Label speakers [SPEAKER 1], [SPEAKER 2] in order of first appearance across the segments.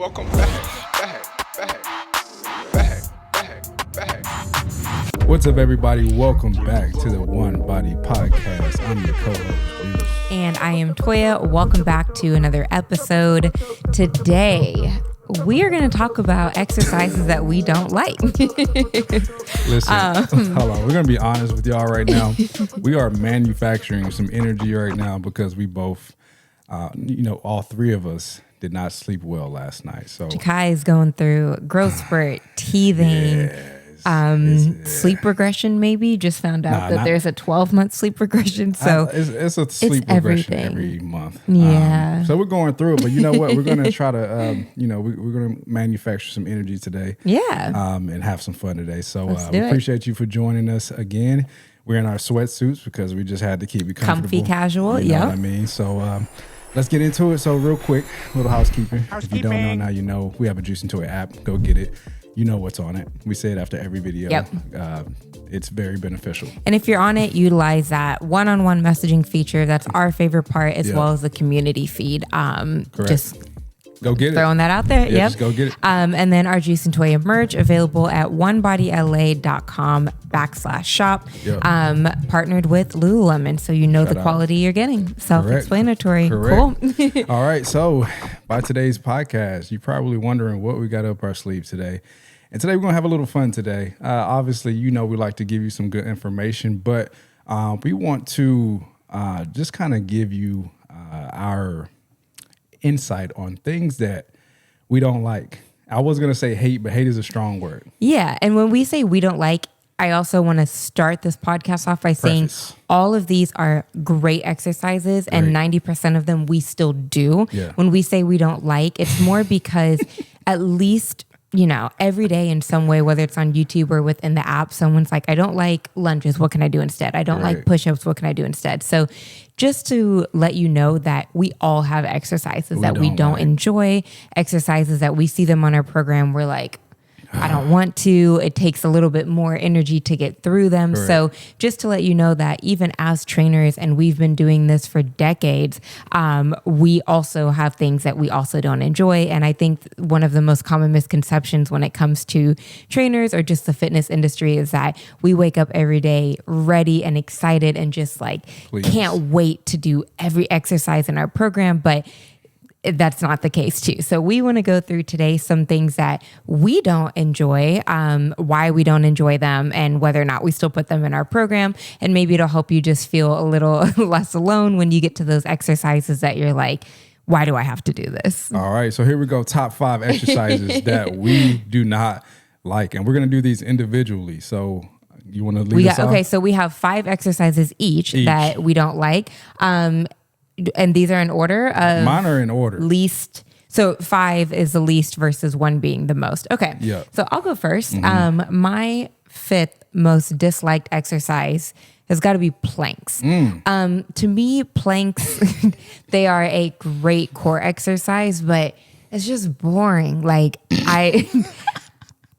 [SPEAKER 1] welcome back.
[SPEAKER 2] What's up, everybody? Welcome back to the One Body Podcast. I'm your co-host, Juice.
[SPEAKER 3] And I am Toya. Welcome back to another episode. Today, we are going to talk about exercises that we don't like.
[SPEAKER 2] Listen, hold on. We're going to be honest with y'all right now. We are manufacturing some energy right now because we both, all three of us did not sleep well last night. So
[SPEAKER 3] Kai is going through growth spurt, teething, sleep regression maybe. Just found out that there's a 12-month sleep regression. So
[SPEAKER 2] it's a sleep regression every month.
[SPEAKER 3] Yeah.
[SPEAKER 2] So we're going through it. But you know what? We're going to try to, we're going to manufacture some energy today.
[SPEAKER 3] Yeah.
[SPEAKER 2] And have some fun today. So
[SPEAKER 3] we
[SPEAKER 2] appreciate you for joining us again. We're in our sweatsuits because we just had to keep you comfortable.
[SPEAKER 3] Comfy, casual.
[SPEAKER 2] You know what I mean? So let's get into it. So real quick, little housekeeping. If you don't know, now you know. We have a Juice and Toya app. Go get it. You know what's on it. We say it after every video.
[SPEAKER 3] Yep.
[SPEAKER 2] It's very beneficial.
[SPEAKER 3] And if you're on it, utilize that one-on-one messaging feature. That's our favorite part, as well as the community feed.
[SPEAKER 2] Correct.
[SPEAKER 3] Just
[SPEAKER 2] go get it.
[SPEAKER 3] Throwing that out there.
[SPEAKER 2] Yeah, just go get it.
[SPEAKER 3] And then our Juice and Toya merch available at onebodyla.com/shop.
[SPEAKER 2] Yep.
[SPEAKER 3] Partnered with Lululemon, so you know the quality you're getting. Self-explanatory.
[SPEAKER 2] Correct.
[SPEAKER 3] Cool.
[SPEAKER 2] All right. So by today's podcast, you're probably wondering what we got up our sleeve today. And today we're going to have a little fun today. Obviously, we like to give you some good information, but we want to just kind of give you our insight on things that we don't like. I was going to say hate, but hate is a strong word.
[SPEAKER 3] Yeah. And when we say we don't like, I also want to start this podcast off by saying all of these are great exercises and 90% of them we still do.
[SPEAKER 2] Yeah.
[SPEAKER 3] When we say we don't like, it's more because at least, every day in some way, whether it's on YouTube or within the app, someone's like, I don't like lunges. What can I do instead? I don't like push-ups. What can I do instead? So just to let you know that we all have exercises that we don't enjoy, exercises that we see them on our program. We're like, I don't want to. It takes a little bit more energy to get through them.
[SPEAKER 2] Correct.
[SPEAKER 3] So just to let you know that even as trainers, and we've been doing this for decades, we also have things that we also don't enjoy. And I think one of the most common misconceptions when it comes to trainers or just the fitness industry is that we wake up every day ready and excited and just can't wait to do every exercise in our program. But that's not the case too. So we want to go through today some things that we don't enjoy, why we don't enjoy them, and whether or not we still put them in our program. And maybe it'll help you just feel a little less alone when you get to those exercises that you're like, why do I have to do this?
[SPEAKER 2] All right. So here we go. Top 5 exercises that we do not like. And we're going to do these individually. So you want to lead us off?
[SPEAKER 3] Okay. So we have 5 exercises each that we don't like. And these are in order of...
[SPEAKER 2] Mine are in order.
[SPEAKER 3] Least. So 5 is the least versus 1 being the most. Okay.
[SPEAKER 2] Yeah.
[SPEAKER 3] So I'll go first. My 5th most disliked exercise has got to be planks. To me, planks, they are a great core exercise, but it's just boring. I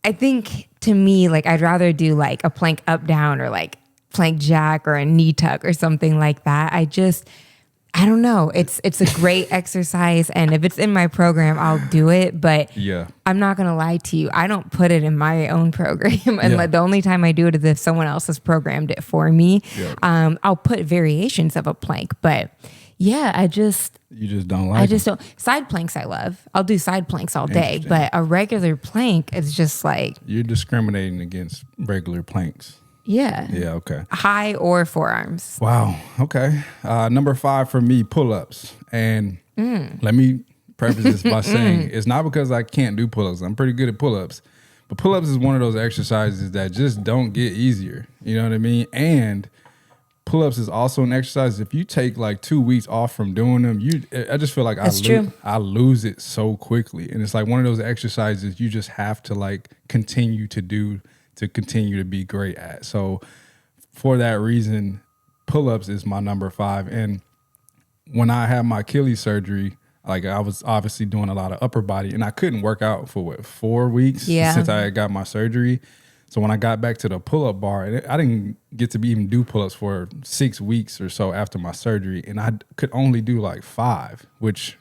[SPEAKER 3] think to me, I'd rather do a plank up, down, or plank jack or a knee tuck or something like that. I don't know. It's a great exercise, and if it's in my program, I'll do it. But I'm not gonna lie to you. I don't put it in my own program, and the only time I do it is if someone else has programmed it for me. I'll put variations of a plank, but you just don't like. I just don't. Side planks I love. I'll do side planks all day, but a regular plank is just
[SPEAKER 2] you're discriminating against regular planks.
[SPEAKER 3] Yeah.
[SPEAKER 2] Yeah, okay.
[SPEAKER 3] High or forearms.
[SPEAKER 2] Wow, okay. Number 5 for me, pull-ups. And let me preface this by saying it's not because I can't do pull-ups. I'm pretty good at pull-ups. But pull-ups is one of those exercises that just don't get easier. You know what I mean? And pull-ups is also an exercise. If you take 2 weeks off from doing them, I just feel like I lose it so quickly. And it's one of those exercises you just have to continue to do to continue to be great at. So for that reason, pull-ups is my number 5. And when I had my Achilles surgery, I was obviously doing a lot of upper body, and I couldn't work out for 4 weeks since I got my surgery. So when I got back to the pull-up bar, I didn't get to even do pull-ups for 6 weeks or so after my surgery, and I could only do 5, which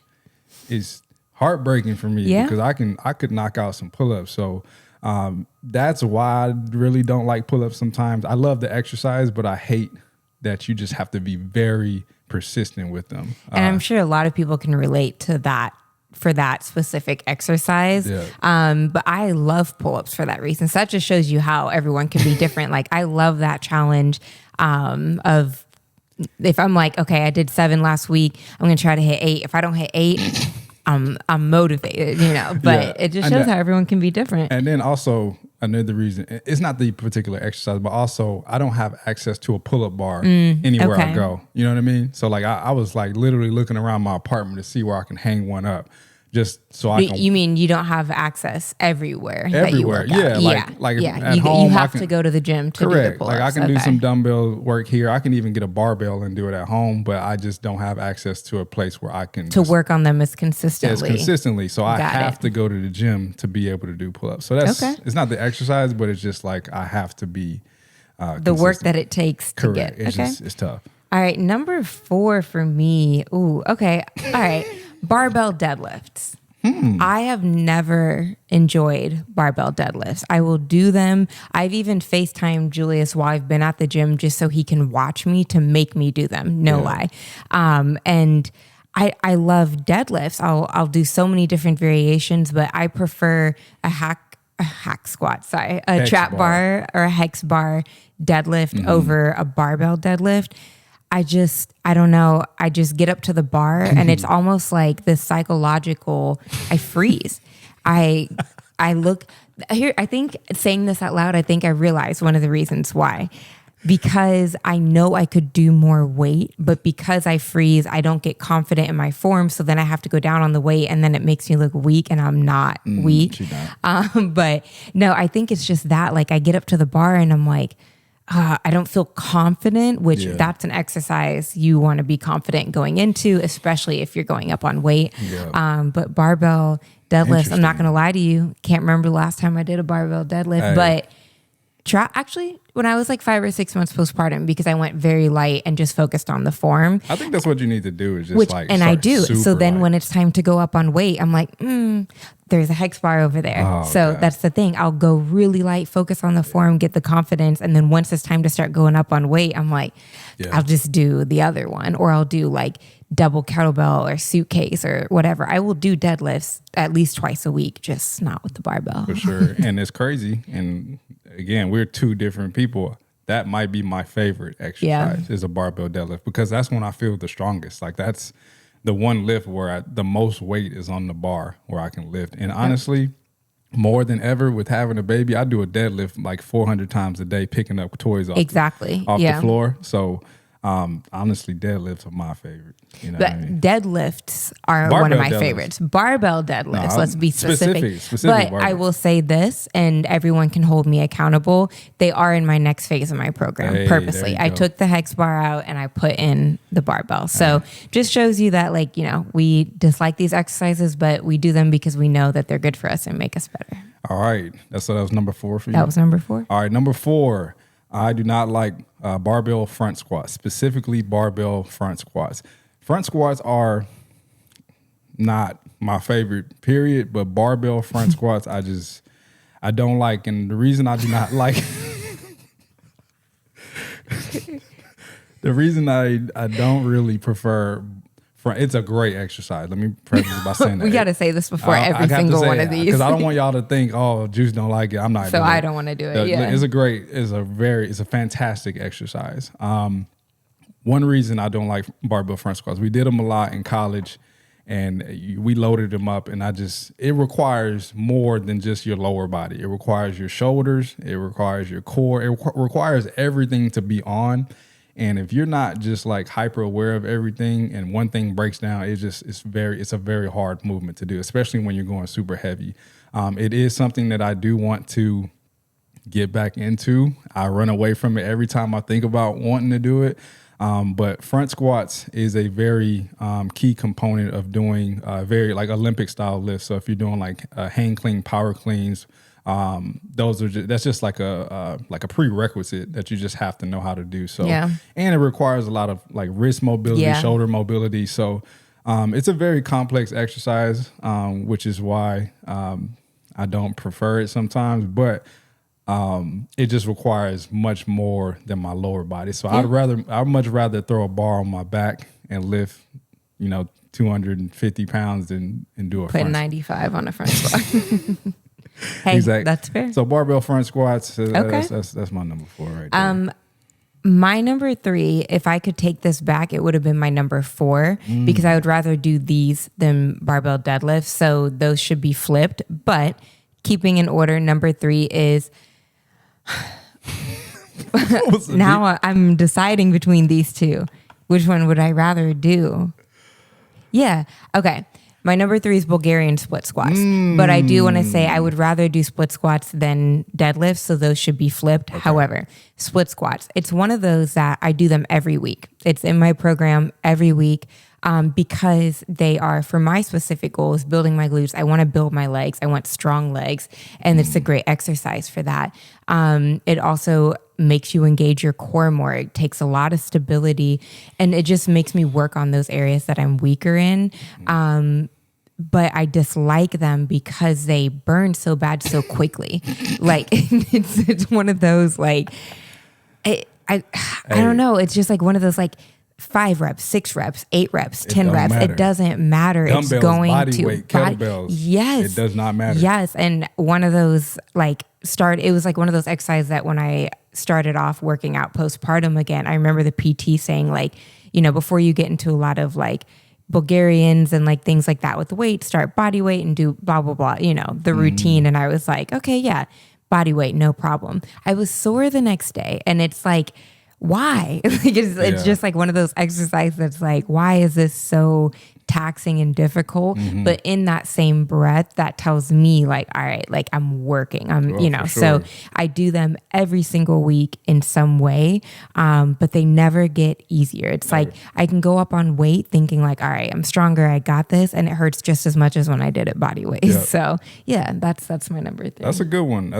[SPEAKER 2] is heartbreaking for me
[SPEAKER 3] Yeah.
[SPEAKER 2] because I could knock out some pull-ups. So that's why I really don't like pull-ups sometimes. I love the exercise, but I hate that you just have to be very persistent with them.
[SPEAKER 3] And I'm sure a lot of people can relate to that for that specific exercise.
[SPEAKER 2] Yeah.
[SPEAKER 3] But I love pull-ups for that reason. So that just shows you how everyone can be different. Like I love that challenge of if I'm like, okay, I did 7 last week, I'm going to try to hit 8. If I don't hit 8, I'm motivated, but it just shows how everyone can be different.
[SPEAKER 2] And then also another reason, it's not the particular exercise, but also I don't have access to a pull-up bar anywhere I go. You know what I mean? So like I was like literally looking around my apartment to see where I can hang one up. Just so I can.
[SPEAKER 3] You mean you don't have access everywhere?
[SPEAKER 2] Everywhere,
[SPEAKER 3] that you work out?
[SPEAKER 2] like
[SPEAKER 3] yeah.
[SPEAKER 2] at home.
[SPEAKER 3] You have to go to the gym to do the pull-ups.
[SPEAKER 2] Like I can do some dumbbell work here. I can even get a barbell and do it at home, but I just don't have access to a place where I can
[SPEAKER 3] work on them as consistently.
[SPEAKER 2] So I have to go to the gym to be able to do pull-ups. So that's it's not the exercise, but it's just like I have to be
[SPEAKER 3] the work that it takes to
[SPEAKER 2] get. It's tough.
[SPEAKER 3] All right, number 4 for me. Ooh, okay. All right. Barbell deadlifts. I have never enjoyed barbell deadlifts. I will do them. I've even FaceTimed Julius while I've been at the gym just so he can watch me to make me do them. No lie. And I love deadlifts. I'll do so many different variations, but I prefer a hack squat, a trap bar or a hex bar deadlift over a barbell deadlift. I don't know. I just get up to the bar and it's almost like this psychological, I freeze. I look here. I think saying this out loud, I think I realized one of the reasons why, because I know I could do more weight, but because I freeze, I don't get confident in my form. So then I have to go down on the weight and then it makes me look weak and I'm not weak. But no, I think it's just that like I get up to the bar and I'm like, I don't feel confident, which that's an exercise you want to be confident going into, especially if you're going up on weight. But barbell deadlifts, I'm not going to lie to you. Can't remember the last time I did a barbell deadlift, but actually when I was like 5 or 6 months postpartum, because I went very light and just focused on the form.
[SPEAKER 2] I think that's what you need to do is just
[SPEAKER 3] I do. So then when it's time to go up on weight, I'm like, there's a hex bar over there. That's the thing. I'll go really light, focus on the form, get the confidence. And then once it's time to start going up on weight, I'm like, I'll just do the other one, or I'll do like double kettlebell or suitcase or whatever. I will do deadlifts at least twice a week, just not with the barbell.
[SPEAKER 2] For sure. And it's crazy. And again, we're 2 different people. That might be my favorite exercise is a barbell deadlift, because that's when I feel the strongest. Like that's the one lift where the most weight is on the bar where I can lift. And honestly, more than ever with having a baby, I do a deadlift like 400 times a day, picking up toys off the floor. So honestly, deadlifts are my favorite. You know
[SPEAKER 3] but
[SPEAKER 2] what I mean?
[SPEAKER 3] Deadlifts are one of my favorites. Barbell deadlifts, let's be specific. But barbell. I will say this, and everyone can hold me accountable. They are in my next phase of my program purposely. I took the hex bar out and I put in the barbell. So just shows you that we dislike these exercises, but we do them because we know that they're good for us and make us better.
[SPEAKER 2] All right. That was number 4 for you?
[SPEAKER 3] That was number 4.
[SPEAKER 2] All right. Number 4. I do not like barbell front squats, specifically barbell front squats. Front squats are not my favorite, period, but barbell front squats, I don't like. And the reason I do not like, the reason I don't really prefer it's a great exercise. Let me preface by saying that.
[SPEAKER 3] We got to say this before every single one of these.
[SPEAKER 2] Because I don't want y'all to think, oh, Juice don't like it. I'm not
[SPEAKER 3] so I don't want to do it.
[SPEAKER 2] It's a fantastic exercise. One reason I don't like barbell front squats, we did them a lot in college and we loaded them up, and it requires more than just your lower body. It requires your shoulders. It requires your core. It requires everything to be on. And if you're not just like hyper aware of everything and one thing breaks down, it's a very hard movement to do, especially when you're going super heavy. It is something that I do want to get back into. I run away from it every time I think about wanting to do it. But front squats is a very key component of doing very like Olympic style lifts. So if you're doing like hang clean, power cleans, that's just like a prerequisite that you just have to know how to do. So, and it requires a lot of like wrist mobility, shoulder mobility. So, It's a very complex exercise, which is why I don't prefer it sometimes, but it just requires much more than my lower body. So I'd much rather throw a bar on my back and lift, 250 pounds than do a
[SPEAKER 3] Put
[SPEAKER 2] front
[SPEAKER 3] 95 on a front squat. Hey,
[SPEAKER 2] exactly.
[SPEAKER 3] That's fair.
[SPEAKER 2] So barbell front squats,
[SPEAKER 3] Okay.
[SPEAKER 2] that's my number 4 right there.
[SPEAKER 3] My number 3, if I could take this back, it would have been my number 4 because I would rather do these than barbell deadlifts. So those should be flipped. But keeping in order, number 3 is now I'm deciding between these two. Which one would I rather do? Yeah. Okay. My number 3 is Bulgarian split squats. But I do want to say I would rather do split squats than deadlifts. So those should be flipped. Okay. However, split squats, it's one of those that I do them every week. It's in my program every week because they are, for my specific goals, building my glutes. I want to build my legs. I want strong legs. And it's a great exercise for that. It also makes you engage your core more. It takes a lot of stability and it just makes me work on those areas that I'm weaker in. But I dislike them because they burn so bad so quickly. Like it's one of those I don't know. It's just like one of those 5 reps, 6 reps, 8 reps, 10 reps.
[SPEAKER 2] Matter.
[SPEAKER 3] It doesn't matter.
[SPEAKER 2] Dumbbells,
[SPEAKER 3] it's going
[SPEAKER 2] body
[SPEAKER 3] to
[SPEAKER 2] weight, kettlebells.
[SPEAKER 3] Yes,
[SPEAKER 2] it does not matter.
[SPEAKER 3] Yes, and one of those it was one of those exercises that when I started off working out postpartum again, I remember the PT saying before you get into a lot of Bulgarians and things like that with the weight, start body weight and do blah, blah, blah, the routine. And I was like, okay, yeah, body weight, no problem. I was sore the next day and it's why? It's just one of those exercises that's why is this so taxing and difficult? But in that same breath, that tells me all right, I'm working. So I do them every single week in some way, but they never get easier. It's I can go up on weight thinking all right, I'm stronger, I got this, and it hurts just as much as when I did it body weight. Yep. So yeah, that's my number 3.
[SPEAKER 2] That's a good one.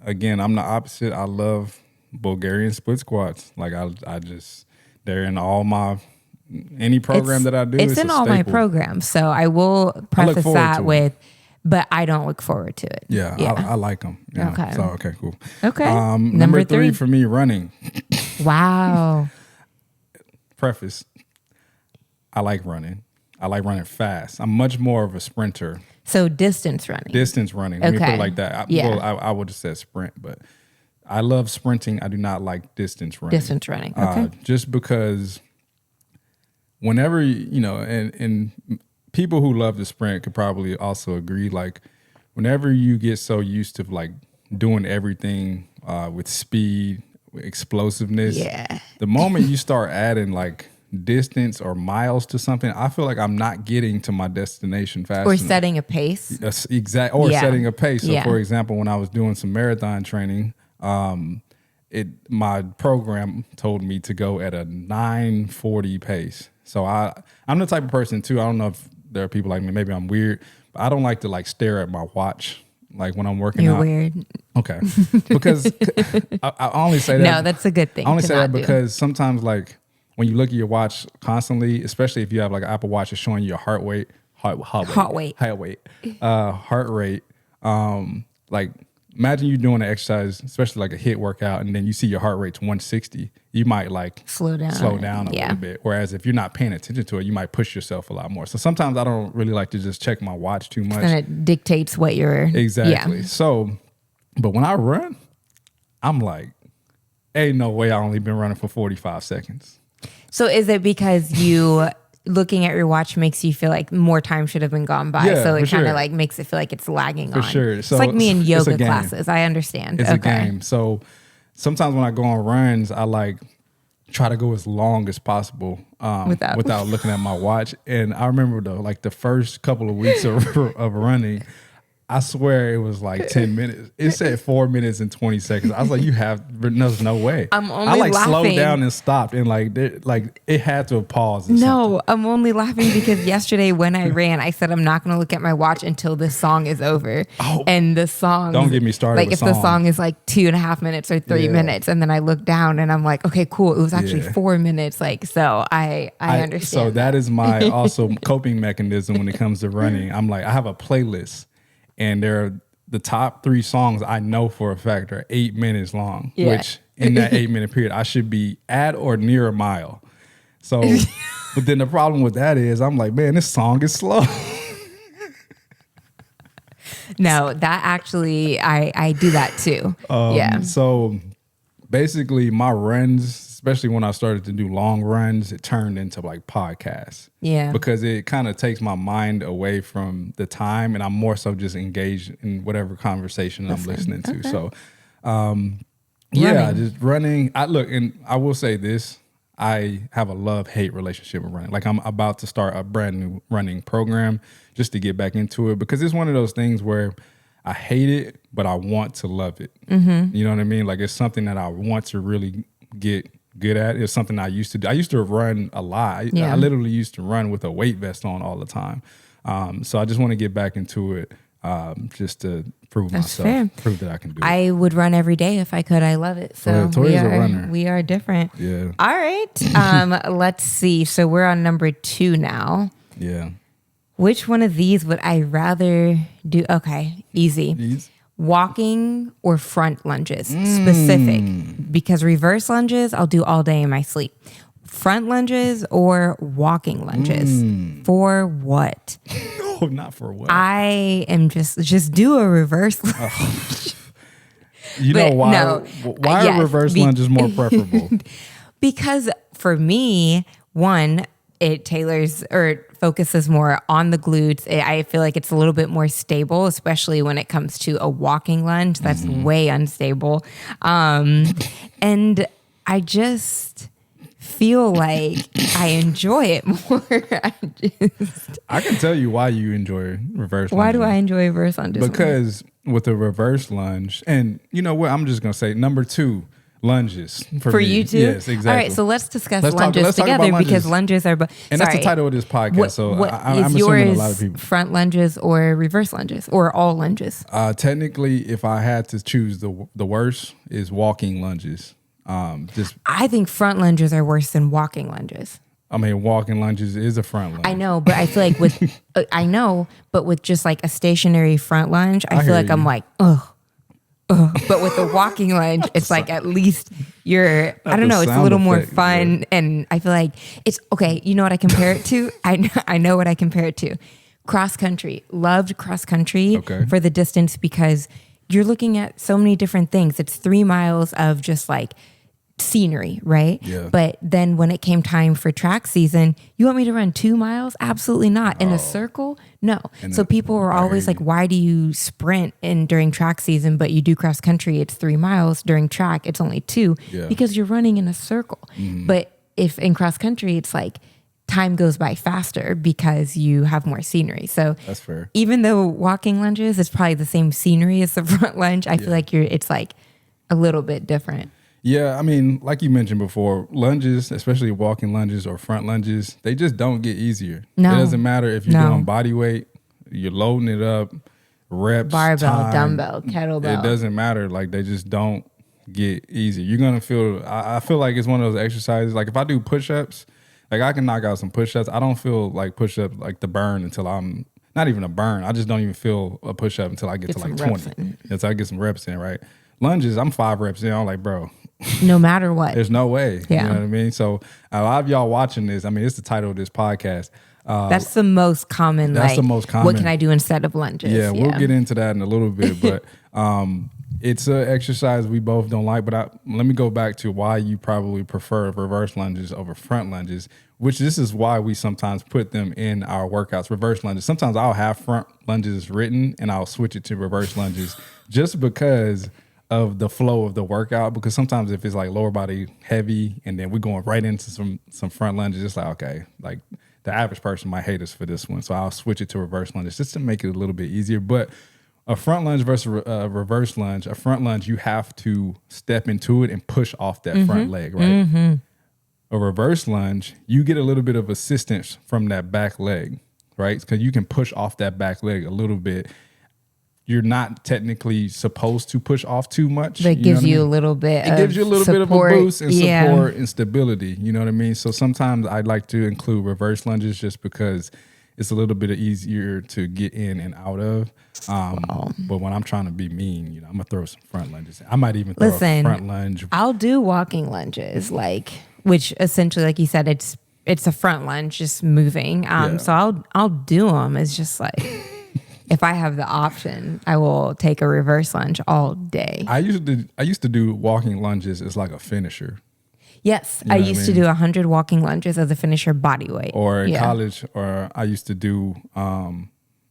[SPEAKER 2] Again, I'm the opposite. I love Bulgarian split squats. They're in all my any program that I do.
[SPEAKER 3] It's in all my programs. So I will preface that with, but I don't look forward to it.
[SPEAKER 2] Yeah. I like them. Yeah. Okay. So okay, cool.
[SPEAKER 3] Okay.
[SPEAKER 2] Number 3 for me, running.
[SPEAKER 3] Wow.
[SPEAKER 2] Preface. I like running. I like running fast. I'm much more of a sprinter.
[SPEAKER 3] So distance running.
[SPEAKER 2] Let me put it like that. I would have said sprint, but I love sprinting. I do not like distance running. Okay. Just because whenever, and people who love to sprint could probably also agree, whenever you get so used to doing everything with speed, explosiveness, the moment you start adding distance or miles to something, I feel like I'm not getting to my destination fast enough.
[SPEAKER 3] Setting a pace.
[SPEAKER 2] Setting a pace. So for example, when I was doing some marathon training, my program told me to go at a 9:40 pace. So I'm the type of person too. I don't know if there are people like me. Maybe I'm weird, but I don't like to stare at my watch when I'm working out.
[SPEAKER 3] You're weird.
[SPEAKER 2] Okay, because I only say that.
[SPEAKER 3] No, that's a good thing.
[SPEAKER 2] I only say that because sometimes when you look at your watch constantly, especially if you have an Apple Watch, it's showing you your heart rate. Imagine you doing an exercise, especially a HIIT workout, and then you see your heart rate's 160. You might slow down a little bit. Whereas if you're not paying attention to it, you might push yourself a lot more. So sometimes I don't really like to just check my watch too much.
[SPEAKER 3] And it dictates what you're...
[SPEAKER 2] Exactly.
[SPEAKER 3] Yeah.
[SPEAKER 2] So, but when I run, I'm ain't no way I only been running for 45 seconds.
[SPEAKER 3] So is it because you... looking at your watch makes you feel more time should have been gone by. So it kind of makes it feel like it's lagging on.
[SPEAKER 2] For sure. So
[SPEAKER 3] it's like me in yoga classes. I understand.
[SPEAKER 2] It's a game. So sometimes when I go on runs, I try to go as long as possible without looking at my watch. And I remember the first couple of weeks of running, I swear it was like 10 minutes. It said 4 minutes and 20 seconds. I was like, there's no way.
[SPEAKER 3] I'm only
[SPEAKER 2] I like
[SPEAKER 3] laughing.
[SPEAKER 2] slowed down and stopped and like it had to have paused.
[SPEAKER 3] No, I'm only laughing because yesterday when I ran, I said I'm not going to look at my watch until this song is over.
[SPEAKER 2] Oh,
[SPEAKER 3] and the song,
[SPEAKER 2] don't get me started.
[SPEAKER 3] Like if the song is like 2.5 minutes or 3 minutes, and then I look down and I'm like, okay, cool. It was actually 4 minutes. Like, so I understand.
[SPEAKER 2] So that is my also coping mechanism when it comes to running. I'm like, I have a playlist, and the top 3 songs I know for a fact are 8 minutes long, which in that 8-minute period, I should be at or near a mile. So, but then the problem with that is I'm like, man, this song is slow.
[SPEAKER 3] No, that actually, I do that too.
[SPEAKER 2] So basically my runs, especially when I started to do long runs, it turned into like podcasts.
[SPEAKER 3] Yeah.
[SPEAKER 2] Because it kind of takes my mind away from the time, and I'm more so just engaged in whatever conversation I'm listening to. So, just running. I will say this. I have a love-hate relationship with running. Like I'm about to start a brand new running program just to get back into it, because it's one of those things where I hate it, but I want to love it. Mm-hmm. You know what I mean? Like it's something that I want to really get good at. It's something I used to do. I used to run a lot. I literally used to run with a weight vest on all the time. So I just want to get back into it just to prove myself, prove that I can do it.
[SPEAKER 3] I would run every day if I could. I love it. So
[SPEAKER 2] Toya's a runner.
[SPEAKER 3] We are different.
[SPEAKER 2] Yeah.
[SPEAKER 3] All right. Let's see. So we're on number 2 now.
[SPEAKER 2] Yeah.
[SPEAKER 3] Which one of these would I rather do? Okay, easy.
[SPEAKER 2] These?
[SPEAKER 3] Walking or front lunges, specific. Because reverse lunges, I'll do all day in my sleep. Front lunges or walking lunges. For what?
[SPEAKER 2] No, not for what.
[SPEAKER 3] I am just do a reverse lunge.
[SPEAKER 2] You know why? No, why are reverse lunges more preferable?
[SPEAKER 3] Because for me, one, it tailors or focuses more on the glutes. I feel like it's a little bit more stable, especially when it comes to a walking lunge. That's way unstable. And I just feel like I enjoy it more.
[SPEAKER 2] I can tell you why you enjoy reverse lunges.
[SPEAKER 3] Why do I enjoy reverse lunges?
[SPEAKER 2] Because with a reverse lunge, and you know what, I'm just going to say number 2, lunges for me.
[SPEAKER 3] You too?
[SPEAKER 2] Yes, exactly.
[SPEAKER 3] All right, so let's discuss lunges together because lunges are...
[SPEAKER 2] And that's the title of this podcast, I'm assuming
[SPEAKER 3] yours,
[SPEAKER 2] a lot of people...
[SPEAKER 3] front lunges or reverse lunges or all lunges?
[SPEAKER 2] Technically, if I had to choose, the worst is walking lunges.
[SPEAKER 3] I think front lunges are worse than walking lunges.
[SPEAKER 2] I mean, walking lunges is a front lunge.
[SPEAKER 3] I know, but I feel like with... but with just like a stationary front lunge, I feel like I'm like, ugh. But with the walking lunge, it's like at least you're, I don't know, it's a little more fun. And I feel like it's, okay, you know what I compare it to? I know what I compare it to. Cross country. Loved cross country for the distance because you're looking at so many different things. It's 3 miles of just like scenery, right?
[SPEAKER 2] Yeah.
[SPEAKER 3] But then when it came time for track season, you want me to run 2 miles? Absolutely not. In a circle? No. So people were always like, why do you sprint during track season, but you do cross country, it's 3 miles. During track, it's only 2 because you're running in a circle. But if in cross country, it's like time goes by faster because you have more scenery. So
[SPEAKER 2] that's fair.
[SPEAKER 3] Even though walking lunges is probably the same scenery as the front lunge, I feel like it's like a little bit different.
[SPEAKER 2] Yeah, I mean, like you mentioned before, lunges, especially walking lunges or front lunges, they just don't get easier.
[SPEAKER 3] No.
[SPEAKER 2] It doesn't matter if you're doing body weight, you're loading it up, reps,
[SPEAKER 3] barbell,
[SPEAKER 2] time,
[SPEAKER 3] dumbbell, kettlebell.
[SPEAKER 2] It doesn't matter. Like they just don't get easy. You're gonna feel. I feel like it's one of those exercises. Like if I do push-ups, like I can knock out some push-ups. I don't feel like push-up like the burn until I'm not even a burn. I just don't even feel a push-up until I get to like 20. Until I get some reps in, right? Lunges, I'm 5 reps in. I'm like, bro.
[SPEAKER 3] No matter what.
[SPEAKER 2] There's no way.
[SPEAKER 3] Yeah.
[SPEAKER 2] You know what I mean? So a lot of y'all watching this, I mean, it's the title of this podcast.
[SPEAKER 3] That's the most common.
[SPEAKER 2] That's the most common.
[SPEAKER 3] What can I do instead of lunges?
[SPEAKER 2] Yeah, we'll get into that in a little bit. But it's an exercise we both don't like. But let me go back to why you probably prefer reverse lunges over front lunges, which this is why we sometimes put them in our workouts, reverse lunges. Sometimes I'll have front lunges written and I'll switch it to reverse lunges just because of the flow of the workout, because sometimes if it's like lower body heavy and then we're going right into some front lunges, it's like, okay, like the average person might hate us for this one. So I'll switch it to reverse lunges just to make it a little bit easier. But a front lunge versus a reverse lunge. A front lunge, you have to step into it and push off that front leg, right? A reverse lunge, you get a little bit of assistance from that back leg, right? Because you can push off that back leg a little bit. You're not technically supposed to push off too much.
[SPEAKER 3] That gives you a little bit.
[SPEAKER 2] It gives you a little bit of a boost and support and stability. You know what I mean? So sometimes I'd like to include reverse lunges just because it's a little bit easier to get in and out of. But when I'm trying to be mean, I'm gonna throw some front lunges. I might even throw a front lunge.
[SPEAKER 3] I'll do walking lunges, which essentially, like you said, it's a front lunge, just moving. So I'll do them. It's just like if I have the option, I will take a reverse lunge all day.
[SPEAKER 2] I used to do walking lunges as like a finisher.
[SPEAKER 3] Yes, I used to do 100 walking lunges as a finisher body weight.
[SPEAKER 2] Or in college, or I used to do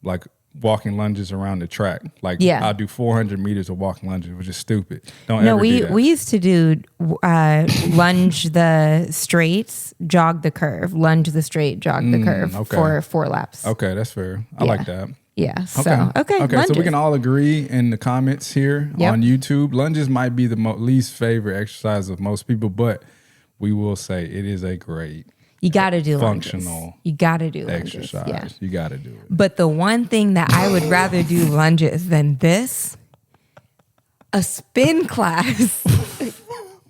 [SPEAKER 2] like walking lunges around the track. Like I'll do 400 meters of walking lunges, which is stupid. Don't ever do that.
[SPEAKER 3] We used to do lunge the straights, jog the curve, lunge the straight, jog the curve for 4 laps.
[SPEAKER 2] Okay, that's fair. I like that.
[SPEAKER 3] Yeah. So okay.
[SPEAKER 2] So we can all agree in the comments here on YouTube. Lunges might be the least favorite exercise of most people, but we will say it is a great.
[SPEAKER 3] You got to do
[SPEAKER 2] functional.
[SPEAKER 3] Lunges. You got to do
[SPEAKER 2] exercise.
[SPEAKER 3] Lunges. Yeah.
[SPEAKER 2] You got to do it.
[SPEAKER 3] But the one thing that I would rather do lunges than this, a spin class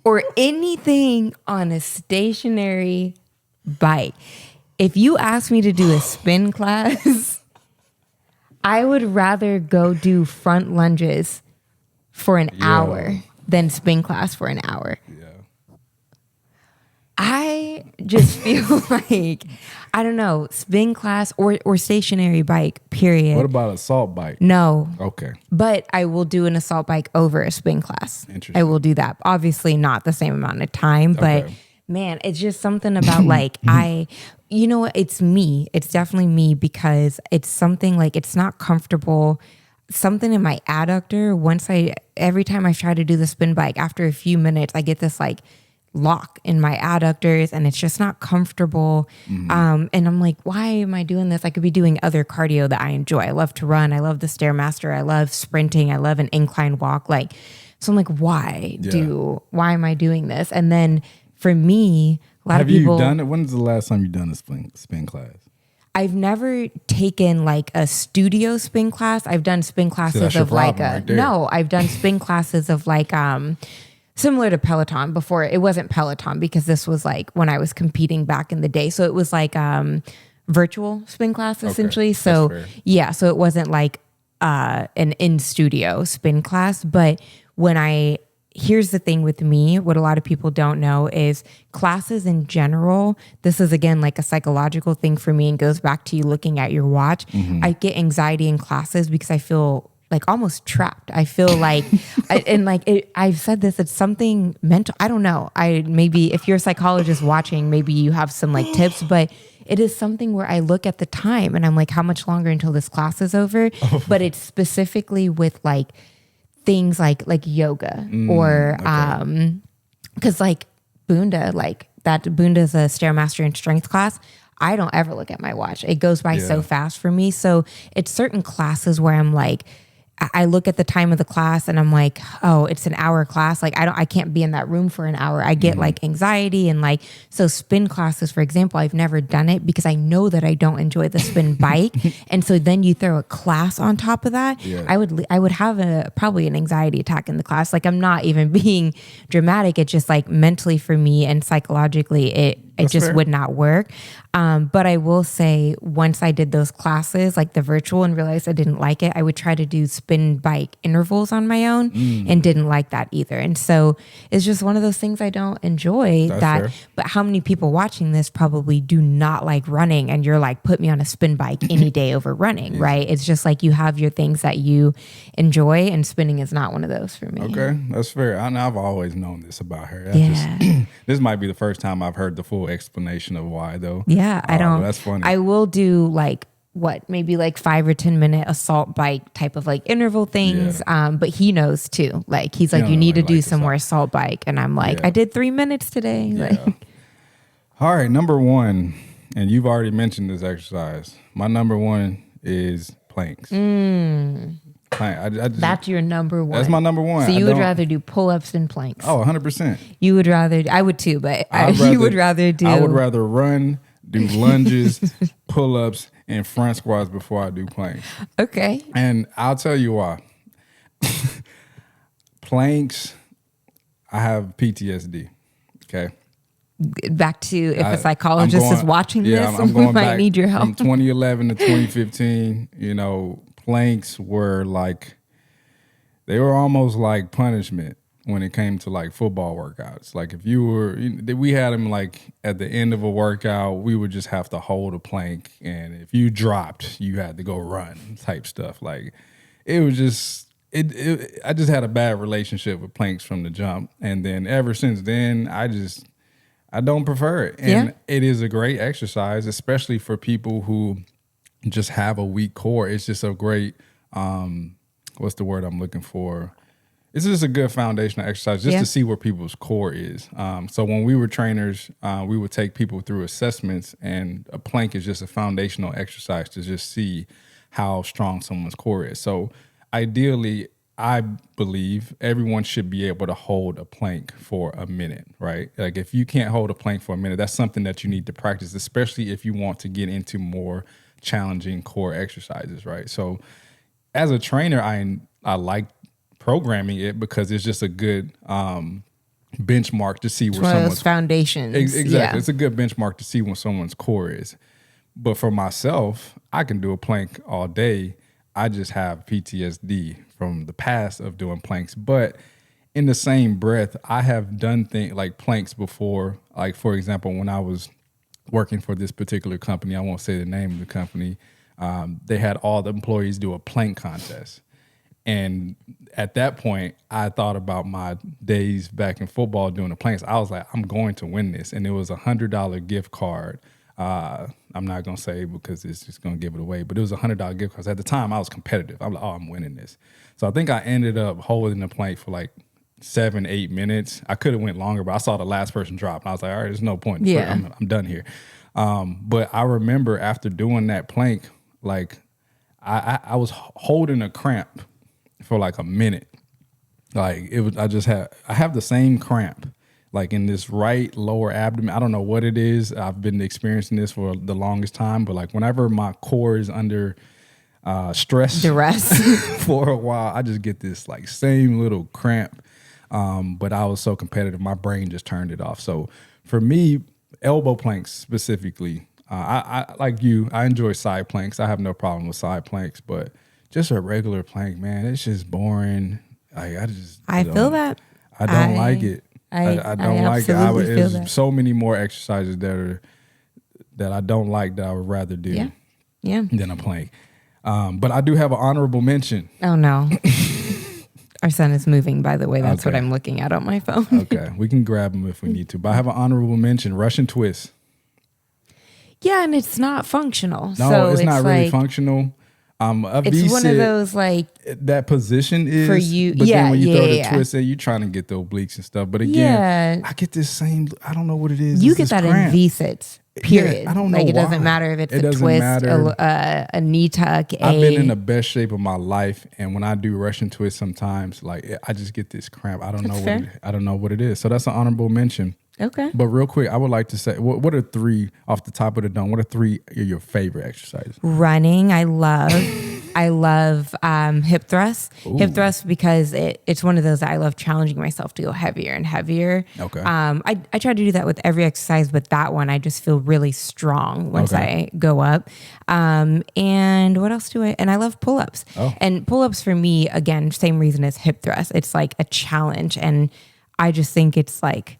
[SPEAKER 3] or anything on a stationary bike. If you ask me to do a spin class, I would rather go do front lunges for an hour than spin class for an hour.
[SPEAKER 2] Yeah.
[SPEAKER 3] I just feel like, I don't know, spin class or stationary bike, period.
[SPEAKER 2] What about assault bike?
[SPEAKER 3] No.
[SPEAKER 2] Okay.
[SPEAKER 3] But I will do an assault bike over a spin class.
[SPEAKER 2] Interesting.
[SPEAKER 3] I will do that. Obviously not the same amount of time, but man, it's just something about like, you know what, it's me. It's definitely me because it's something like, it's not comfortable. Something in my adductor, every time I try to do the spin bike, after a few minutes, I get this like lock in my adductors and it's just not comfortable. And I'm like, why am I doing this? I could be doing other cardio that I enjoy. I love to run. I love the Stairmaster. I love sprinting. I love an incline walk. So I'm like, why am I doing this? And then for me, a lot of people.
[SPEAKER 2] Have you done it? When's the last time you done a spin class?
[SPEAKER 3] I've never taken like a studio spin class. I've done spin classes of like I've done spin classes of like similar to Peloton before. It wasn't Peloton because this was like when I was competing back in the day. So it was like virtual spin class essentially. So so it wasn't like an in-studio spin class. But here's the thing with me, what a lot of people don't know is classes in general, this is again like a psychological thing for me and goes back to you looking at your watch. I get anxiety in classes because I feel like almost trapped. I feel like, I've said this, it's something mental. I don't know. Maybe if you're a psychologist watching, maybe you have some like tips, but it is something where I look at the time and I'm like, how much longer until this class is over? But it's specifically with like things like yoga or, cause like Bunda, Bunda's a Stairmaster and strength class. I don't ever look at my watch. It goes by so fast for me. So it's certain classes where I'm like, I look at the time of the class and I'm like, oh, it's an hour class. Like I can't be in that room for an hour. I get like anxiety and like, so spin classes, for example, I've never done it because I know that I don't enjoy the spin bike. And so then you throw a class on top of that. Yeah. I would have probably an anxiety attack in the class. Like I'm not even being dramatic. It's just like mentally for me and psychologically, it just fair. Would not work. But I will say once I did those classes, like the virtual and realized I didn't like it, I would try to do spin bike intervals on my own and didn't like that either. And so it's just one of those things I don't enjoy. Fair. But how many people watching this probably do not like running and you're like, put me on a spin bike any day over running, right? It's just like you have your things that you enjoy and spinning is not one of those for me.
[SPEAKER 2] Okay, that's fair. I've always known this about her. This might be the first time I've heard the full explanation of why though.
[SPEAKER 3] Yeah, I don't.
[SPEAKER 2] That's funny.
[SPEAKER 3] I will do like maybe like 5 or 10 minute assault bike type of like interval things. Yeah. But he knows too. Like he's like, you need to do some more assault bike. And I'm like, I did 3 minutes today. Yeah. Like,
[SPEAKER 2] all right, number 1, and you've already mentioned this exercise. My number 1 is planks.
[SPEAKER 3] That's your number one.
[SPEAKER 2] That's my number one.
[SPEAKER 3] So you would rather do pull-ups than planks?
[SPEAKER 2] Oh, 100%.
[SPEAKER 3] You would rather, I would too, but you would rather do.
[SPEAKER 2] I would rather run, do lunges, pull-ups, and front squats before I do planks.
[SPEAKER 3] Okay.
[SPEAKER 2] And I'll tell you why. Planks, I have PTSD. Okay.
[SPEAKER 3] Back to if a psychologist is watching this,
[SPEAKER 2] I'm going
[SPEAKER 3] we might need your help.
[SPEAKER 2] From 2011 to 2015, planks were like, they were almost like punishment when it came to like football workouts. Like if we had them like at the end of a workout, we would just have to hold a plank. And if you dropped, you had to go run type stuff. Like it was just, I just had a bad relationship with planks from the jump. And then ever since then, I don't prefer it. And it is a great exercise, especially for people who just have a weak core. It's just a great, what's the word I'm looking for? It's just a good foundational exercise just to see where people's core is. So when we were trainers, we would take people through assessments, and a plank is just a foundational exercise to just see how strong someone's core is. So ideally, I believe everyone should be able to hold a plank for a minute, right? Like if you can't hold a plank for a minute, that's something that you need to practice, especially if you want to get into more challenging core exercises, right? So as a trainer, I like programming it because it's just a good benchmark to see where someone's
[SPEAKER 3] foundations.
[SPEAKER 2] Exactly. Yeah. It's a good benchmark to see where someone's core is. But for myself, I can do a plank all day. I just have PTSD from the past of doing planks. But in the same breath, I have done things like planks before. Like, for example, when I was working for this particular company, I won't say the name of the company, they had all the employees do a plank contest. And at that point, I thought about my days back in football doing the planks. I was like, I'm going to win this. And it was $100 gift card. I'm not going to say because it's just going to give it away, but it was $100 gift cards. At the time, I was competitive. I'm like, oh, I'm winning this. So I think I ended up holding the plank for like 7-8 minutes. I could have went longer, but I saw the last person drop. And I was like, all right, there's no point.
[SPEAKER 3] Yeah.
[SPEAKER 2] I'm done here. But I remember after doing that plank, like I was holding a cramp for like a minute. Like it was, I have the same cramp, like in this right lower abdomen. I don't know what it is. I've been experiencing this for the longest time, but like whenever my core is under duress for a while, I just get this like same little cramp. But I was so competitive, my brain just turned it off. So for me, elbow planks specifically, I like you, I enjoy side planks. I have no problem with side planks, but just a regular plank, man, it's just boring. I
[SPEAKER 3] feel that.
[SPEAKER 2] I don't like it. I don't like it. There's so many more exercises that I don't like that I would rather do than a plank. But I do have an honorable mention.
[SPEAKER 3] Oh no. Our son is moving, by the way. That's what I'm looking at on my phone.
[SPEAKER 2] Okay. We can grab him if we need to. But I have an honorable mention, Russian twist.
[SPEAKER 3] Yeah, and it's not functional.
[SPEAKER 2] No,
[SPEAKER 3] so
[SPEAKER 2] it's not really functional.
[SPEAKER 3] It's one of those like
[SPEAKER 2] that position is
[SPEAKER 3] for you.
[SPEAKER 2] But then when you throw the twist in, you're trying to get the obliques and stuff. But again, I get this same. I don't know what it is.
[SPEAKER 3] You get that cramp in V-sits. Period.
[SPEAKER 2] Yeah, I don't know.
[SPEAKER 3] Like
[SPEAKER 2] why.
[SPEAKER 3] It doesn't matter if it's a twist, a knee tuck.
[SPEAKER 2] I've been in the best shape of my life, and when I do Russian twist, sometimes like I just get this cramp. I don't know what it is. So that's an honorable mention.
[SPEAKER 3] Okay.
[SPEAKER 2] But real quick, I would like to say, what are three off the top of the dome? What are three of your favorite exercises?
[SPEAKER 3] Running, I love. I love hip thrusts. Ooh. Hip thrusts because it's one of those that I love challenging myself to go heavier and heavier.
[SPEAKER 2] Okay.
[SPEAKER 3] I try to do that with every exercise, but that one I just feel really strong once I go up. And what else and I love pull-ups. Oh. And pull-ups for me, again, same reason as hip thrusts. It's like a challenge. And I just think it's like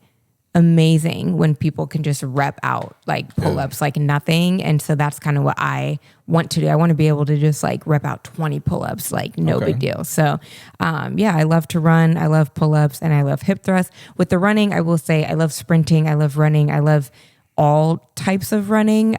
[SPEAKER 3] amazing when people can just rep out like pull-ups like nothing. And so that's kind of what I want to do. I want to be able to just like rep out 20 pull-ups like no big deal. So I love to run, I love pull-ups, and I love hip thrusts. With the running, I will say I love sprinting, I love running, I love all types of running.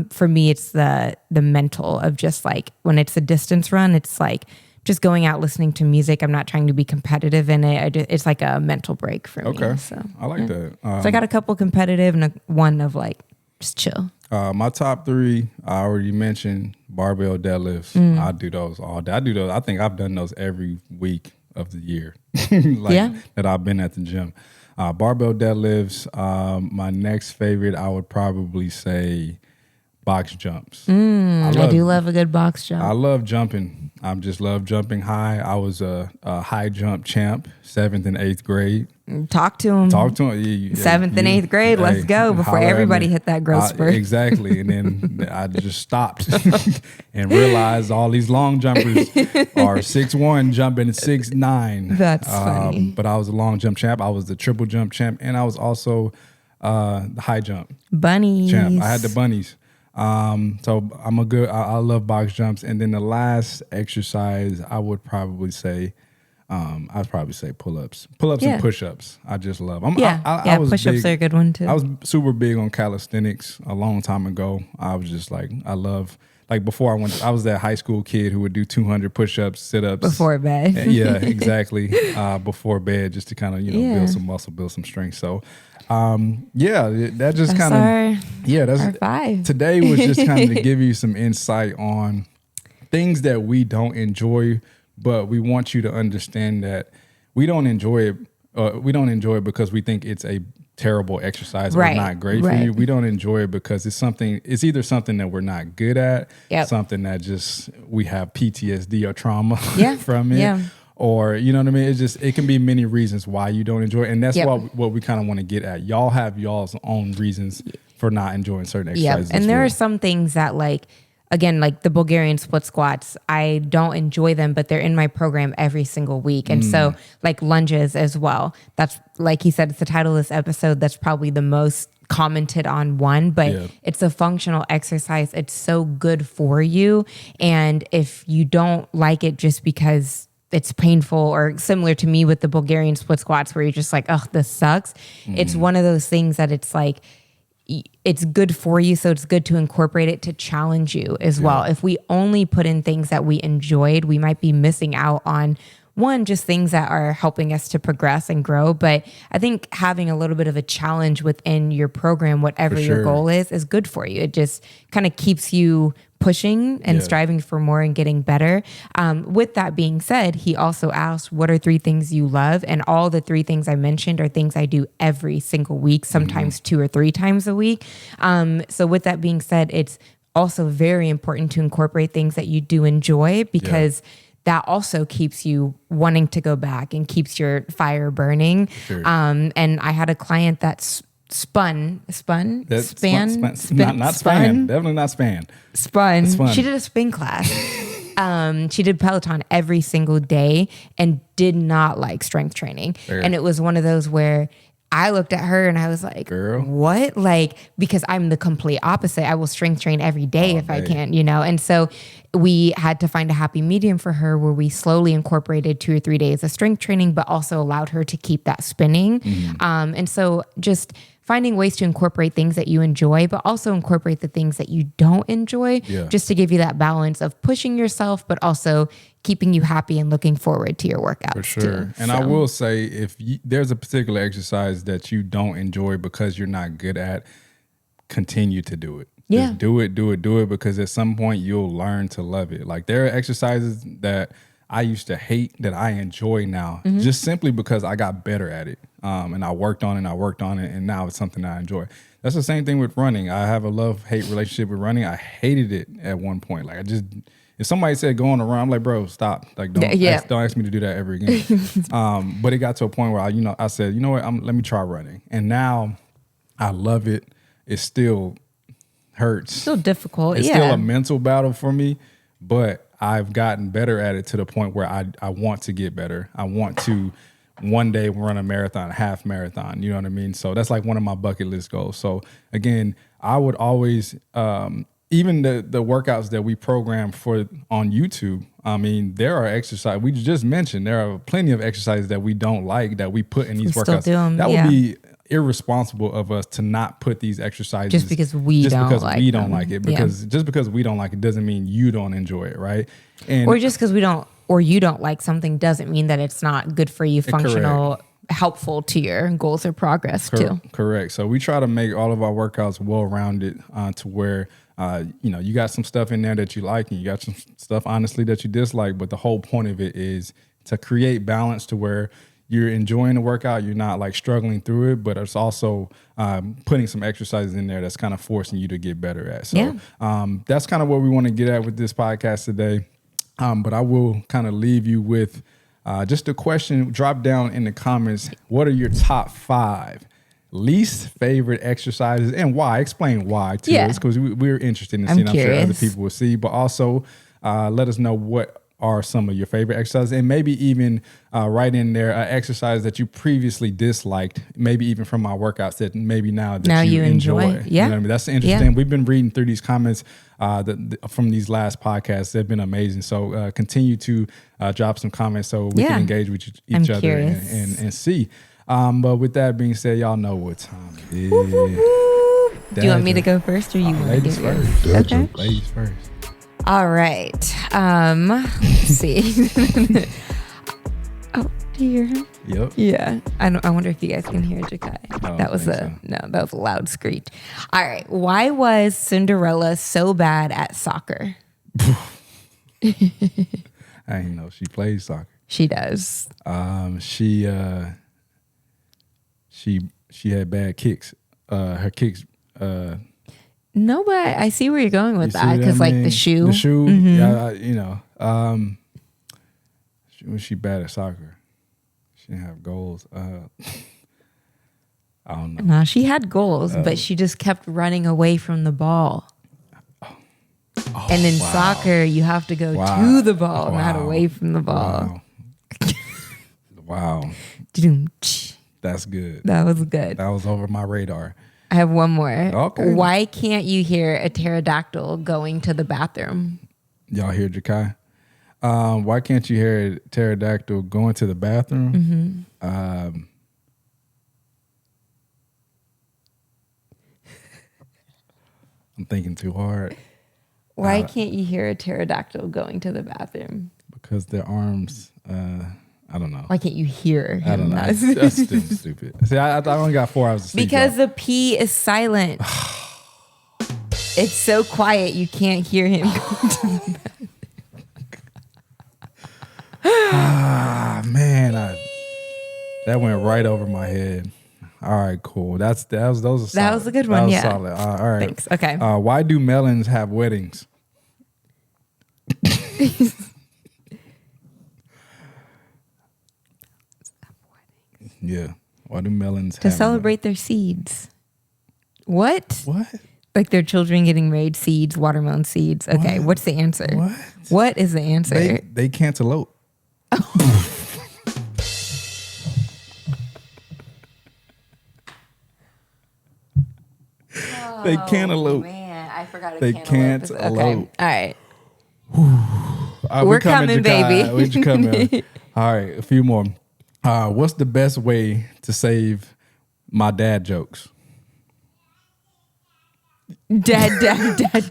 [SPEAKER 3] For me, it's the mental of just like when it's a distance run, it's like just going out listening to music. I'm not trying to be competitive in it. It's like a mental break for me.
[SPEAKER 2] Okay,
[SPEAKER 3] so
[SPEAKER 2] I like that.
[SPEAKER 3] So I got a couple competitive and one of like Just chill.
[SPEAKER 2] My top 3, I already mentioned barbell deadlifts. I do those all day. I do those. I think I've done those every week of the year, that I've been at the gym. Barbell deadlifts. My next favorite, I would probably say box jumps.
[SPEAKER 3] I do love a good box jump.
[SPEAKER 2] I love jumping. I just love jumping high. I was a high jump champ, 7th and 8th grade.
[SPEAKER 3] Talk to him. 7th and 8th grade. Let's go before everybody hit that growth spurt.
[SPEAKER 2] Exactly. And then I just stopped and realized all these long jumpers are 6'1" jumping 6'9".
[SPEAKER 3] That's funny.
[SPEAKER 2] But I was a long jump champ. I was the triple jump champ, and I was also the high jump
[SPEAKER 3] bunnies
[SPEAKER 2] champ. I had the bunnies. So I love box jumps. And then the last exercise, I would probably say pull-ups and push-ups. I just love them.
[SPEAKER 3] Push-ups are a good one too.
[SPEAKER 2] I was super big on calisthenics a long time ago. I was just like, before I was that high school kid who would do 200 push-ups, sit-ups
[SPEAKER 3] before bed.
[SPEAKER 2] Yeah, exactly. Before bed, just to kind of, build some muscle, build some strength. So, that just kind of, that's
[SPEAKER 3] our 5.
[SPEAKER 2] Today was just kind of to give you some insight on things that we don't enjoy, but we want you to understand that we don't enjoy it. We don't enjoy it because we think it's a terrible exercise or not great for you. We don't enjoy it because it's either something that we're not good at, something that just we have PTSD or trauma from it. Yeah. Or, you know what I mean? It can be many reasons why you don't enjoy it. And that's what we kind of want to get at. Y'all have y'all's own reasons for not enjoying certain exercises.
[SPEAKER 3] And there are some things that again, like the Bulgarian split squats, I don't enjoy them, but they're in my program every single week. And so like lunges as well. That's, like he said, it's the title of this episode. That's probably the most commented on one, but it's a functional exercise. It's so good for you. And if you don't like it just because it's painful, or similar to me with the Bulgarian split squats where you're just like, oh, this sucks. It's one of those things that it's like, it's good for you. So it's good to incorporate it to challenge you as well. If we only put in things that we enjoyed, we might be missing out on just things that are helping us to progress and grow. But I think having a little bit of a challenge within your program, whatever your goal is good for you. It just kind of keeps you pushing and striving for more and getting better. With that being said, he also asked, what are 3 things you love? And all the 3 things I mentioned are things I do every single week, sometimes 2 or 3 times a week. So with that being said, it's also very important to incorporate things that you do enjoy, because that also keeps you wanting to go back and keeps your fire burning.
[SPEAKER 2] Sure.
[SPEAKER 3] And I had a client that spun.
[SPEAKER 2] Definitely not span.
[SPEAKER 3] Spun. She did a spin class. She did Peloton every single day and did not like strength training.
[SPEAKER 2] Fair.
[SPEAKER 3] And it was one of those where I looked at her and I was like,
[SPEAKER 2] girl,
[SPEAKER 3] what? Because I'm the complete opposite. I will strength train every day if I can, And so we had to find a happy medium for her where we slowly incorporated 2 or 3 days of strength training, but also allowed her to keep that spinning. And so just finding ways to incorporate things that you enjoy, but also incorporate the things that you don't enjoy, just to give you that balance of pushing yourself, but also keeping you happy and looking forward to your workouts. For sure. Too.
[SPEAKER 2] And I will say, if there's a particular exercise that you don't enjoy because you're not good at, continue to do it.
[SPEAKER 3] Yeah.
[SPEAKER 2] Just do it, because at some point you'll learn to love it. Like, there are exercises that I used to hate that I enjoy now, just simply because I got better at it. And I worked on it, and now it's something that I enjoy. That's the same thing with running. I have a love-hate relationship with running. I hated it at one point. Like, if somebody said go on a run, I'm like, bro, stop. Like, don't ask me to do that ever again. But it got to a point where I said, you know what, let me try running. And now I love it. It still hurts.
[SPEAKER 3] Still difficult.
[SPEAKER 2] It's still a mental battle for me, but I've gotten better at it to the point where I want to get better. I want to one day run a marathon, a half marathon. You know what I mean? So that's like one of my bucket list goals. So again, I would always, even the workouts that we program for on YouTube, I mean, there are exercises, we just mentioned, there are plenty of exercises that we don't like that we put in these workouts.
[SPEAKER 3] Still do them,
[SPEAKER 2] that would be irresponsible of us to not put these exercises
[SPEAKER 3] just because we don't like
[SPEAKER 2] it. Because just because we don't like it doesn't mean you don't enjoy it, right? And
[SPEAKER 3] or just because you don't like something doesn't mean that it's not good for you, functional helpful to your goals or progress too.
[SPEAKER 2] Correct. So we try to make all of our workouts well-rounded to where, you got some stuff in there that you like and you got some stuff, honestly, that you dislike. But the whole point of it is to create balance to where you're enjoying the workout. You're not like struggling through it, but it's also putting some exercises in there that's kind of forcing you to get better at. So that's kind of what we want to get at with this podcast today. But I will kind of leave you with just a question. Drop down in the comments. What are your top 5 least favorite exercises and why? Explain why to us, because we're interested in seeing. I'm sure other people will see, but also let us know what are some of your favorite exercises, and maybe even write in there an exercise that you previously disliked, maybe even from our workouts that maybe now you enjoy.
[SPEAKER 3] Yeah.
[SPEAKER 2] You know what I mean? That's interesting. Yeah. We've been reading through these comments from these last podcasts. They've been amazing. So continue to drop some comments so we can engage with each other and see. But with that being said, y'all know what time it is.
[SPEAKER 3] Do you want me to go first or you want
[SPEAKER 2] ladies
[SPEAKER 3] to go
[SPEAKER 2] first?
[SPEAKER 3] Okay.
[SPEAKER 2] Ladies first.
[SPEAKER 3] All right. Let's see. Oh, do you hear him?
[SPEAKER 2] Yep.
[SPEAKER 3] Yeah. I wonder if you guys can hear Jakai. That was
[SPEAKER 2] that
[SPEAKER 3] was a loud screech. All right. Why was Cinderella so bad at soccer?
[SPEAKER 2] I didn't know she plays soccer.
[SPEAKER 3] She does.
[SPEAKER 2] She had bad kicks. Her kicks.
[SPEAKER 3] No, but I see where you're going with that because, the shoe.
[SPEAKER 2] The shoe, was she bad at soccer? She didn't have goals. I don't know.
[SPEAKER 3] No, she had goals, but she just kept running away from the ball. And in soccer, you have to go to the ball, not away from the ball.
[SPEAKER 2] Wow. That's good.
[SPEAKER 3] That was good.
[SPEAKER 2] That was over my radar.
[SPEAKER 3] I have one more.
[SPEAKER 2] Okay.
[SPEAKER 3] Why can't you hear a pterodactyl going to the bathroom?
[SPEAKER 2] Y'all hear Jakai? Why can't you hear a pterodactyl going to the bathroom? I'm thinking too hard.
[SPEAKER 3] Why can't you hear a pterodactyl going to the bathroom?
[SPEAKER 2] Because their arms, I don't know.
[SPEAKER 3] Why can't you hear him?
[SPEAKER 2] I don't know. That's stupid. See, I only got 4 hours to sleep.
[SPEAKER 3] Because the P is silent. It's so quiet you can't hear him.
[SPEAKER 2] Man, that went right over my head. All right, cool. That was
[SPEAKER 3] a good one.
[SPEAKER 2] That was solid. All right.
[SPEAKER 3] Thanks. Okay.
[SPEAKER 2] Why do melons have weddings? Yeah. Why do melons have
[SPEAKER 3] to celebrate their seeds? What?
[SPEAKER 2] What?
[SPEAKER 3] Like their children getting married, seeds, watermelon seeds. Okay, what's the answer? What is the answer?
[SPEAKER 2] They cantaloupe. They cantaloupe.
[SPEAKER 3] Man, I forgot
[SPEAKER 2] They cantaloupe.
[SPEAKER 3] Okay. All right. We're coming, baby.
[SPEAKER 2] We're coming. All right, a few more. What's the best way to save my dad jokes?
[SPEAKER 3] Dad.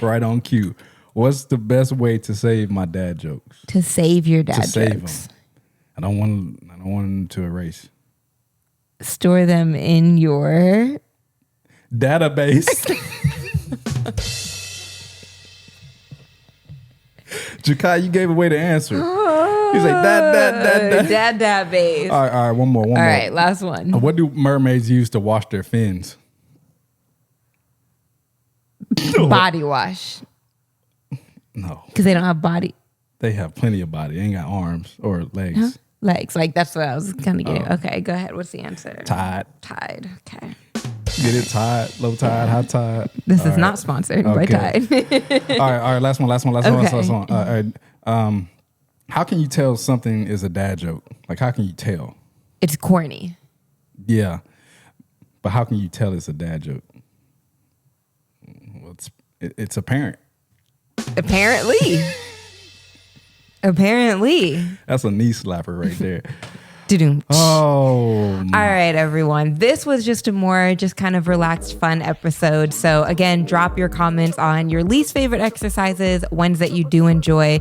[SPEAKER 2] Right on cue. What's the best way to save my dad jokes?
[SPEAKER 3] To save your dad
[SPEAKER 2] jokes. Them. I don't want them to erase.
[SPEAKER 3] Store them in your
[SPEAKER 2] database. Jakai, you gave away the answer. He's like
[SPEAKER 3] dad base.
[SPEAKER 2] All right, one more.
[SPEAKER 3] All right, last one.
[SPEAKER 2] What do mermaids use to wash their fins?
[SPEAKER 3] Body wash.
[SPEAKER 2] No,
[SPEAKER 3] because they don't have body.
[SPEAKER 2] They have plenty of body. They ain't got arms or legs.
[SPEAKER 3] Huh? Legs, like that's what I was kind of getting. Okay, go ahead. What's the answer?
[SPEAKER 2] Tide.
[SPEAKER 3] Okay.
[SPEAKER 2] Get it? Tide, low tide, high tide.
[SPEAKER 3] This is not sponsored by Tide.
[SPEAKER 2] All right. Last one. All right. How can you tell something is a dad joke? Like, how can you tell?
[SPEAKER 3] It's corny.
[SPEAKER 2] Yeah, but how can you tell it's a dad joke? Well, it's apparent.
[SPEAKER 3] Apparently. That's
[SPEAKER 2] a knee slapper right there. Oh.
[SPEAKER 3] All right, everyone. This was just a more kind of relaxed, fun episode. So again, drop your comments on your least favorite exercises, ones that you do enjoy.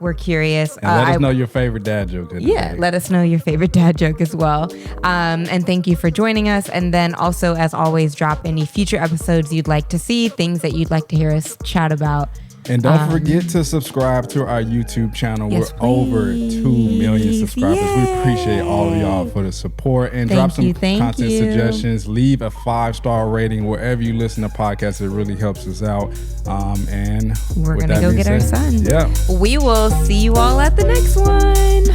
[SPEAKER 3] We're curious.
[SPEAKER 2] And let us know your favorite dad joke.
[SPEAKER 3] Yeah, let us know your favorite dad joke as well. And thank you for joining us. And then also, as always, drop any future episodes you'd like to see, things that you'd like to hear us chat about.
[SPEAKER 2] And don't forget to subscribe to our YouTube channel.
[SPEAKER 3] Yes,
[SPEAKER 2] We're over 2 million subscribers.
[SPEAKER 3] Yay.
[SPEAKER 2] We appreciate all of y'all for the support. And drop some content suggestions. Leave a 5-star rating wherever you listen to podcasts. It really helps us out. And
[SPEAKER 3] we're going to go get our son.
[SPEAKER 2] Yeah.
[SPEAKER 3] We will see you all at the next one.